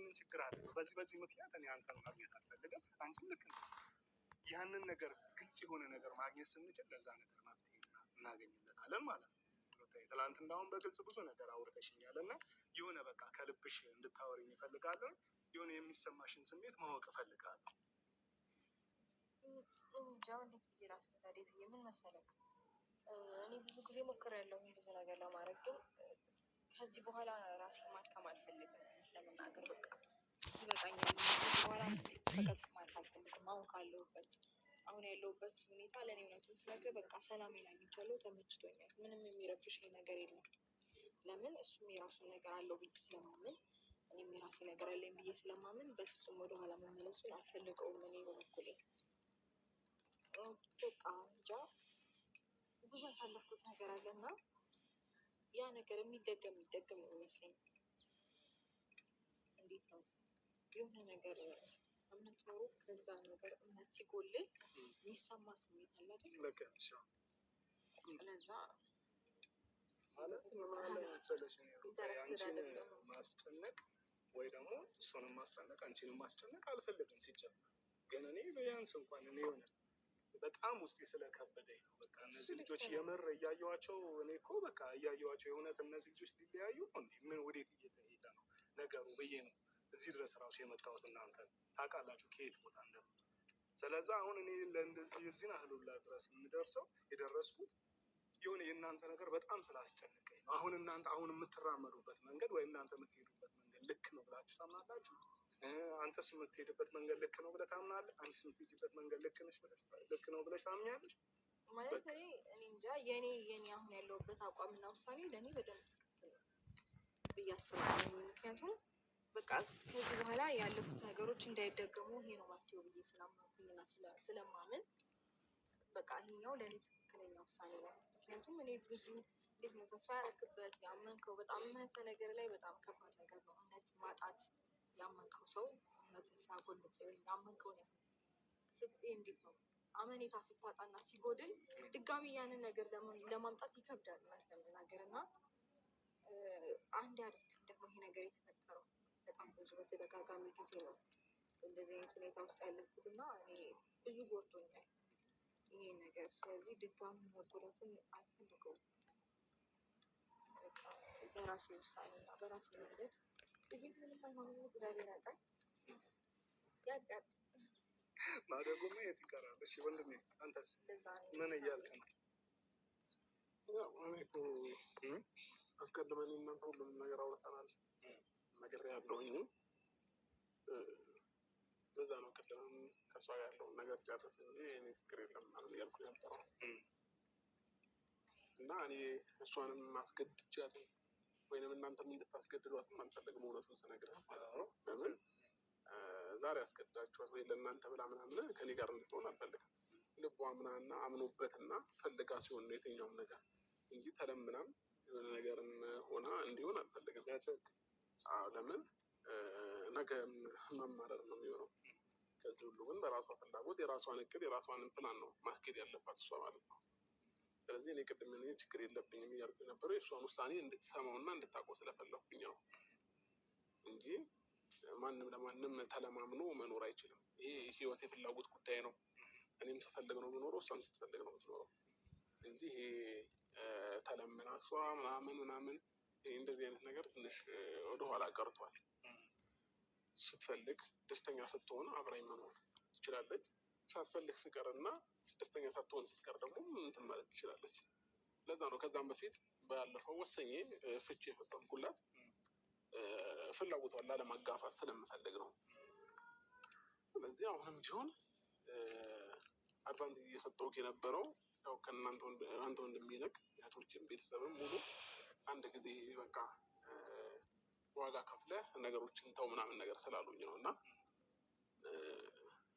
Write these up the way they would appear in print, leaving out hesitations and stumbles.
ምን ችግር አለ? በዚህ ምክንያት እኔ አንተን ማግኘት አልፈልግም፣ አንቺም ልክ እንደዛ። ያንን ነገር ግልጽ የሆነ ነገር ማግኘት ስንችል ለዛ ነገር መፍትሄ እናገኝለታለን ማለት ነው። ትላንት እንዳሁን በግልጽ ብዙ ነገር አውርተሽኛል እና የሆነ በቃ ከልብሽ እንድታወሪኝ እፈልጋለሁ። የሆነ የሚሰማሽን ስሜት ማወቅ እፈልጋለሁ። እንጃ እንዴት ብዬ ላስረዳህ ብዬ ምን መሰለህ፣ እኔ ብዙ ጊዜ ሞክሬያለሁ ብዙ ነገር ለማድረግ፣ ግን ከዚህ በኋላ ራሴን ማድከም አልፈልግም። ለመናገር በቃ ይበቃኛል። ከዚህ በኋላ ምስት ፈቀቅ ማለት አልፈልግም። አሁን ያለሁበት ሁኔታ ለእኔ እውነቱን ስነግርህ በቃ ሰላሜን አግኝቻለሁ፣ ተመችቶኛል። ምንም የሚረብሽኝ ነገር የለም። ለምን እሱም የራሱን ነገር አለው ብዬ ስለማምን፣ እኔም የራሴ ነገር አለኝ ብዬ ስለማምን በፍጹም ወደኋላ መመለሱን አልፈልገውም። እኔ በበኩሌ በቃ እንጃ ብዙ ያሳለፍኩት ነገር አለና ያ ነገር የሚደገም ነው ይመስለኝ። እንዴት ነው የሆነ ነገር እምነት ኖሮ ከዛ ነገር እምነት ሲጎልህ የሚሰማ ስሜት አለ አይደል? ለዛ ማለት መሰለሽ አንቺን ማስጨነቅ ወይ ደግሞ እሱንም ማስጨነቅ አንቺንም ማስጨነቅ አልፈልግም ሲጀምር። ግን እኔ ቢያንስ እንኳን እኔ የሆነ በጣም ውስጤ ስለከበደኝ ነው። በቃ እነዚህ ልጆች የምር እያየኋቸው እኔ እኮ በቃ እያየኋቸው የእውነት እነዚህ ልጆች ሊለያዩ ነው እንዴ? ምን ወዴት እየተሄደ ነው ነገሩ ብዬ ነው እዚህ ድረስ ራሱ የመጣሁት። እናንተ ታውቃላችሁ ከየት ቦታ እንደመጣሁ። ስለዚህ አሁን እኔ ለእንደዚህ የዚህን አህሉላ ድረስ የደረስኩት የሆነ የእናንተ ነገር በጣም ስላስጨነቀኝ ነው። አሁን እናንተ የምትራመዱበት መንገድ ወይ እናንተ የምትሄዱበት መንገድ ልክ ነው ብላችሁ ታምናላችሁ? አንተስ የምትሄድበት መንገድ ልክ ነው ብለህ ታምናለህ? አንቺስ የምትሄጂበት መንገድ ልክ ነው ብለሽ ታምኛለሽ? ማለት እኔ እንጃ የኔ አሁን ያለሁበት አቋምና ውሳኔ ለእኔ በደንብ ትክክል ነው ብዬ አስባለሁ። ምክንያቱም በቃ ከዚህ በኋላ ያለፉት ነገሮች እንዳይደገሙ ይሄ ነው መፍትሄው ብዬ ስላመንኩኝና ስለማምን በቃ ይሄኛው ለእኔ ትክክለኛ ውሳኔ ነው። ምክንያቱም እኔ ብዙ እንዴት ነው ተስፋ ያደረግበት ያመንከው በጣም እምነት በነገር ላይ በጣም ከባድ ነገር ነው። እምነት ማጣት ያመንከው ሰው እምነቱን ሲያጎልብህ ወይም ያመንከውን እንዴት ነው አመኔታ ስታጣና ሲጎድል ድጋሚ ያንን ነገር ለማምጣት ይከብዳል እውነት ለመናገር። እና አንድ አይደለም ደግሞ ይሄ ነገር የተፈጠረው በጣም ብዙ በተደጋጋሚ ጊዜ ነው እንደዚህ አይነት ሁኔታ ውስጥ ያለፍኩት እና እኔ ብዙ ጎድቶኛል ይሄ ነገር። ስለዚህ ድጋሚ መጎዳቱን አልፈልገውም። በራሴ ውሳኔ እና በራሴ መንገድ ልጅ ምንም አይሆንም። እግዚአብሔር ያውቃል። ማደጉማ የት ይቀራል? እሺ ወንድሜ አንተስ ምን እያልክ ነው? እኔ እኮ አስቀድመን እናንተ ሁሉም ነገር አውርተናል፣ ነግሬሃለሁኝ። በዛ ነው ቅድምም ከእሷ ጋር ያለውን ነገር ጨርስ እንጂ እኔ ችግር የለም ምናምን እያልኩ ነበረው እና እኔ እሷንም አስገድጃት ወይንም እናንተም እንድታስገድዷትም አልፈለግም። እውነቱን ስነግርህ ማለት ነው። ለምን ዛሬ አስገድዳችኋት ወይ ለእናንተ ብላ ምናምን ከኔ ጋር እንድትሆን አልፈልግም። ልቧ ምናና አምኖበትና ፈልጋ ሲሆን ነው የትኛውም ነገር እንጂ ተለምናም የሆነ ነገርም ሆና እንዲሆን አልፈልግም። ለምን ነገ መማረር ነው የሚሆነው። ከዚህ ሁሉ ግን በራሷ ፍላጎት የራሷን እቅድ የራሷን ፕላን ነው ማስኬድ ያለባት እሷ ማለት ነው። ስለዚህ እኔ ቅድም ችግር የለብኝም እያልኩ የነበረው የእሷን ውሳኔ እንድትሰማውና እንድታውቀው ስለፈለኩኝ ነው እንጂ ማንም ለማንም ተለማምኖ መኖር አይችልም። ይሄ ህይወት የፍላጎት ጉዳይ ነው። እኔም ስፈልግ ነው የምኖረው፣ እሷም ስትፈልግ ነው የምትኖረው እንጂ ይሄ ተለምና እሷ ምናምን እንደዚህ አይነት ነገር ትንሽ ወደኋላ ቀርቷል። ስትፈልግ ደስተኛ ስትሆን አብራኝ መኖር ትችላለች። ሳትፈልግ ስቀርና ደስተኛ ሳትሆን ስትቀር ደግሞ እንትን ማለት ትችላለች። ለዛ ነው ከዛም በፊት ባለፈው ወሰኜ ፍቺ የፈጸምኩላት ፍላጎቷን ላለማጋፋት ስለምፈልግ ነው። ስለዚህ አሁንም ቢሆን አድቫንቴጅ እየሰጠሁት የነበረው ያው ከእናንተ አንተ ወንድሜ እህቶችም ቤተሰብም ሙሉ አንድ ጊዜ በቃ ዋጋ ከፍለህ ነገሮችን ተው ምናምን ነገር ስላሉኝ ነው። እና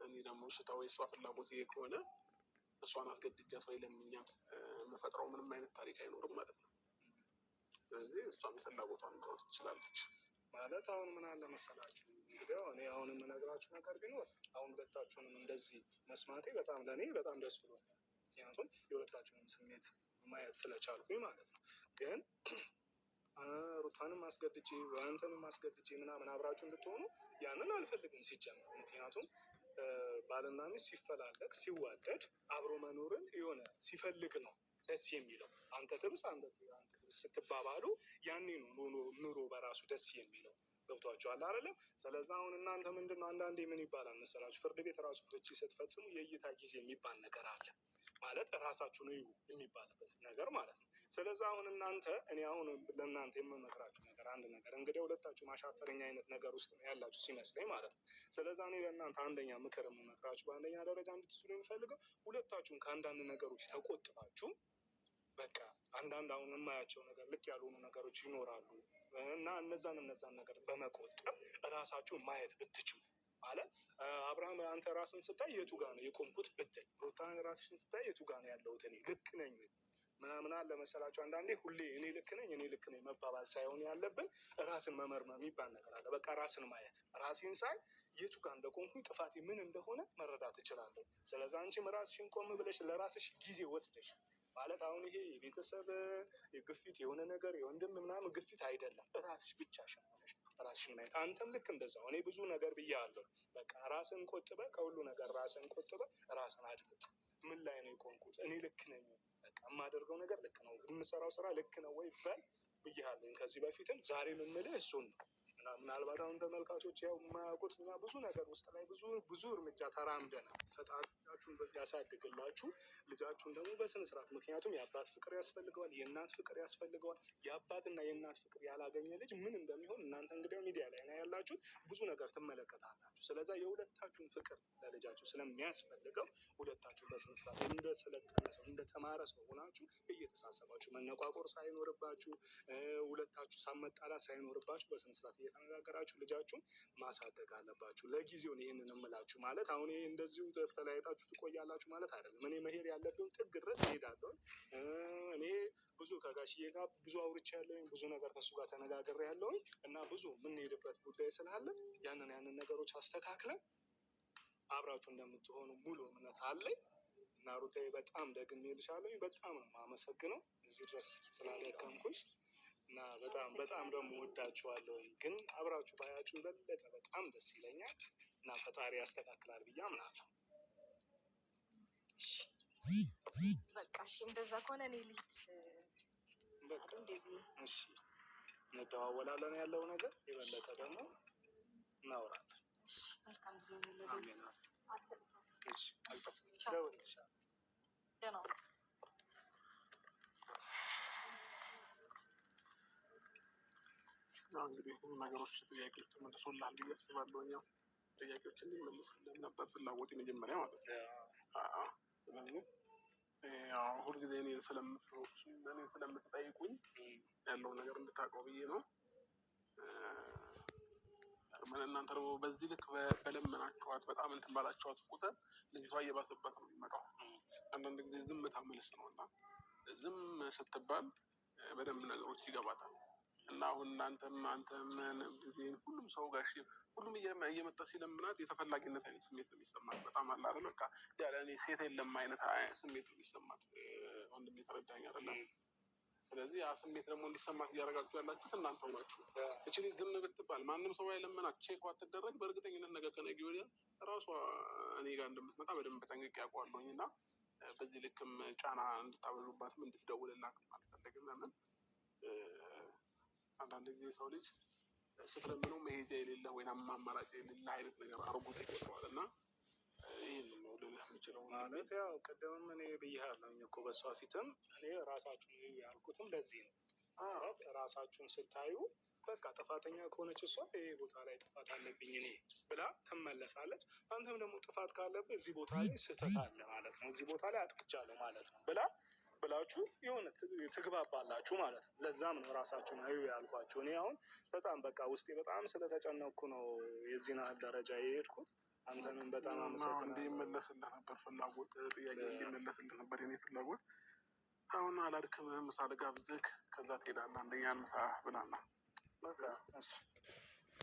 እኔ ደግሞ ስታው የእሷ ፍላጎት ይሄ ከሆነ እሷን አስገድጃት ወይ ለምኛት የምፈጥረው ምንም አይነት ታሪክ አይኖርም ማለት ነው። ስለዚህ እሷም የፍላጎቷን ማውጣት ትችላለች ማለት። አሁን ምን አለ መሰላችሁ እንግዲህ እኔ አሁን የምነግራችሁ ነገር ቢኖር አሁን ሁለታችሁንም እንደዚህ መስማቴ በጣም ለእኔ በጣም ደስ ብሎኛል። ምክንያቱም የሁለታችሁንም ስሜት ማየት ስለቻልኩኝ ማለት ነው። ግን ሩታንም አስገድጄ አንተንም አስገድጄ ምናምን አብራችሁ እንድትሆኑ ያንን አልፈልግም ሲጀመር። ምክንያቱም ባልና ሚስት ሲፈላለግ ሲዋደድ አብሮ መኖርን የሆነ ሲፈልግ ነው ደስ የሚለው። አንተ ትብስ አንተ ትብስ ስትባባሉ ያኔ ነው ኑሮ በራሱ ደስ የሚለው። ገብቷችኋል አይደለም? ስለዚህ አሁን እናንተ ምንድነው አንዳንዴ ምን ይባላል መሰላችሁ፣ ፍርድ ቤት ራሱ ፍቺ ስትፈጽሙ የእይታ ጊዜ የሚባል ነገር አለ ማለት ራሳችሁን እዩ የሚባልበት ነገር ማለት ነው። ስለዚህ አሁን እናንተ እኔ አሁን ለእናንተ የምመክራችሁ ነገር አንድ ነገር እንግዲህ ሁለታችሁ ማሻፈረኛ አይነት ነገር ውስጥ ነው ያላችሁ ሲመስለኝ ማለት ነው። ስለዚህ እኔ ለእናንተ አንደኛ ምክር የምመክራችሁ በአንደኛ ደረጃ እንድትስሉ የሚፈልገው ሁለታችሁም ከአንዳንድ ነገሮች ተቆጥባችሁ በቃ አንዳንድ አሁን የማያቸው ነገር ልክ ያልሆኑ ነገሮች ይኖራሉ እና እነዛን ነገር በመቆጠብ ራሳችሁን ማየት ብትችሉ ማለት አብርሃም አንተ ራስን ስታይ የቱ ጋር ነው የቆምኩት ብትል፣ ሩታን ራስሽን ስታይ የቱ ጋር ነው ያለሁት እኔ ልክ ነኝ ምናምን አለ መሰላችሁ። አንዳንዴ ሁሌ እኔ ልክ ነኝ መባባል ሳይሆን ያለብን ራስን መመርመር የሚባል ነገር አለ። በቃ ራስን ማየት፣ ራሴን ሳይ የቱ ጋር እንደቆምኩኝ ጥፋቴ ምን እንደሆነ መረዳት እችላለሁ። ስለዚህ አንቺም ራስሽን ቆም ብለሽ ለራስሽ ጊዜ ወስደሽ ማለት አሁን ይሄ የቤተሰብ ግፊት የሆነ ነገር የወንድም ምናምን ግፊት አይደለም። ራስሽ ብቻሽን ሆነሽ ራስሽን ማየት። አንተም ልክ እንደዛው እኔ ብዙ ነገር ብያለሁ። በቃ ራስን ቆጥበ ከሁሉ ነገር ራስን ቆጥበ ራስን አድምጥ። ምን ላይ ነው የቆምኩት? እኔ ልክ ነኝ? በቃ የማደርገው ነገር ልክ ነው? የምሰራው ስራ ልክ ነው ወይ በል ብያለሁ ከዚህ በፊትም ዛሬ የምልህ እሱን ነው። ምናልባት አሁን ተመልካቾች ያው የማያውቁት እና ብዙ ነገር ውስጥ ላይ ብዙ እርምጃ ተራምደናል። ፈጣሪ ልጃችሁን ያሳድግላችሁ፣ ልጃችሁን ደግሞ በስነ ስርዓት። ምክንያቱም የአባት ፍቅር ያስፈልገዋል፣ የእናት ፍቅር ያስፈልገዋል። የአባትና የእናት ፍቅር ያላገኘ ልጅ ምን እንደሚሆን እናንተ እንግዲያው ሚዲያ ላይ ነው ያላችሁት፣ ብዙ ነገር ትመለከታላችሁ። ስለዛ የሁለታችሁን ፍቅር ለልጃችሁ ስለሚያስፈልገው ሁለታችሁ በስነ ስርዓት እንደሰለጠነ ሰው እንደተማረ ሰው ሆናችሁ እየተሳሰባችሁ መነቋቆር ሳይኖርባችሁ ሁለታችሁ ሳመጣላት ሳይኖርባችሁ በስነ ስርዓት እየተነጋገራችሁ ልጃችሁን ማሳደግ አለባችሁ። ለጊዜው ይህንን እምላችሁ ማለት አሁን ይሄ እንደዚሁ ተለያይታችሁ ትቆያላችሁ ማለት አይደለም። እኔ መሄድ ያለብኝ ጥግ ድረስ እሄዳለሁ። እኔ ብዙ ከጋሽዬ ጋር ብዙ አውርቻለሁ፣ ብዙ ነገር ከሱ ጋር ተነጋግሬያለሁ እና ብዙ የምንሄድበት ጉዳይ ስላለ ያንን ነገሮች አስተካክለን አብራችሁ እንደምትሆኑ ሙሉ እምነት አለኝ እና ሩታዬ በጣም ደግሜ እልሻለሁ። በጣም ነው የማመሰግነው እዚህ ድረስ ስላደከምኩሽ እና በጣም ደግሞ ወዳችኋለሁ። ግን አብራችሁ ባያችሁ በለጠ በጣም ደስ ይለኛል እና ፈጣሪ ያስተካክላል ብዬ አምናለሁ። በቃ እሺ፣ እንደዛ ከሆነ እኔ ልሂድ። በቃ እሺ፣ እንደዋወላለን ያለው ነገር የበለጠ ደግሞ እናወራለን። መልካም ጊዜ ነው። እሺ፣ አልጠፋም። ደህና እንግዲህ ብዙ ነገሮች ጥያቄዎች ተመልሶልሃል ብዬ አስባለሁ። ያው ጥያቄዎች እንዲመልሱልን ነበር ፍላጎት መጀመሪያ ማለት ነው። ስለዚህ ያው ሁልጊዜ እኔ ስለምትጠይቁኝ ያለው ነገር እንድታውቀው ብዬ ነው። እናንተ ደግሞ በዚህ ልክ በለመናችኋት በጣም እንትን ባላችኋት ቁጥር ልጅቷ እየባሰባት ነው የሚመጣው። አንዳንድ ጊዜ ዝምታ መልስ ነው እና ዝም ስትባል በደንብ ነገሮች ይገባታል። እና አሁን አንተም ጊዜ ሁሉም ሰው ጋሽ ሁሉም እየመጣ ሲለምናት የተፈላጊነት አይነት ስሜት ነው የሚሰማት። በጣም አለ አይደል በቃ ያለ እኔ ሴት የለም አይነት ስሜት ነው የሚሰማት። ወንድም የተረዳኝ አይደለም። ስለዚህ ያ ስሜት ደግሞ እንዲሰማት እያደረጋችሁ ያላችሁት እናንተ ናችሁ። እችሊ ዝም ብትባል ማንም ሰው አይለምናት ቼክ ባትደረግ በእርግጠኝነት ነገ ከነገ ወዲያ ራሷ እኔ ጋር እንደምትመጣ በደንብ ጠንቅቄ አውቀዋለሁኝ። እና በዚህ ልክም ጫና እንድታበዙባትም እንድትደውልላትም አልፈልግም። ለምን አንዳንድ ጊዜ ሰው ልጅ ስትለምነው መሄጃ የሌለ ወይም አማራጭ የሌለ አይነት ነገር አርጉት ይቆጥረዋል። እና ይህን ነው ልልህ የምችለው ማለት ያው ቅድምም እኔ ብያለሁኝ እኮ በሷ ፊትም እኔ ራሳችሁን ያልኩትም ለዚህ ነው። ራሳችሁን ስታዩ በቃ ጥፋተኛ ከሆነች እሷ ይሄ ቦታ ላይ ጥፋት አለብኝ እኔ ብላ ትመለሳለች። አንተም ደግሞ ጥፋት ካለብህ እዚህ ቦታ ላይ ስህተት አለ ማለት ነው፣ እዚህ ቦታ ላይ አጥፍቻለሁ ማለት ነው ብላችሁ የሆነ ትግባባላችሁ ማለት ነው። ለዛም ነው ራሳችሁን አዩ ያልኳችሁ። እኔ አሁን በጣም በቃ ውስጤ በጣም ስለተጨነኩ ነው የዚህን ያህል ደረጃ የሄድኩት። አንተንም በጣም አመሰግናለሁ። እንዲመለስልህ ነበር ፍላጎት፣ ጥያቄ እንዲመለስልህ ነበር የኔ ፍላጎት። አሁን አላድክምህም፣ ምሳ ልጋብዝህ፣ ከዛ ትሄዳለህ። አንደኛን ምሳ ብላና በቃ እሺ